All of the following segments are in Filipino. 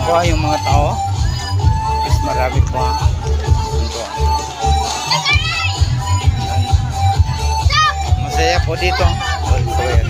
po yung mga tao. Mas marami po ha. Ito. Masaya po dito. Ito yan.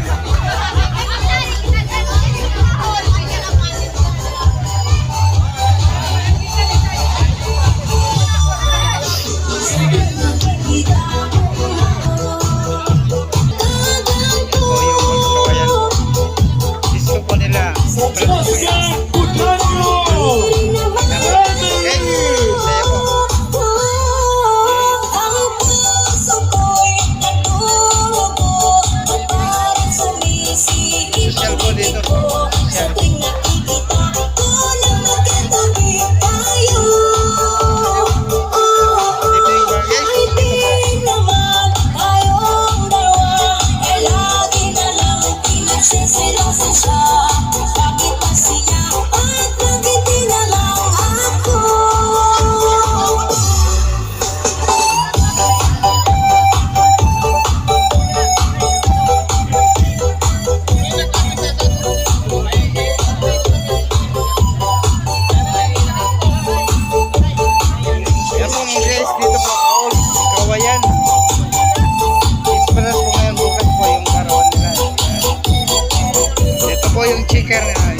Yung chicken na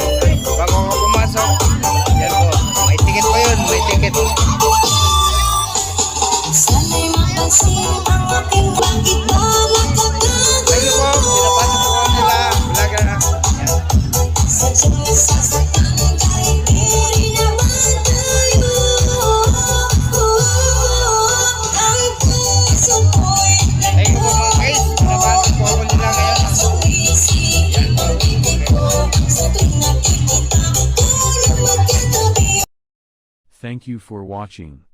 bago ka pumasok, yan po, may ticket pa yun, may ticket. Sana'y mapansin ang ating bakit ba nakakagay. Ayun po, pinapasok po nila vlogger na yan. Sadyang nasasaktan kahit peri naman tayo. Ang puso ko'y Ayun po mga guys, pinapasok po ako nila ngayon. Thank you for watching.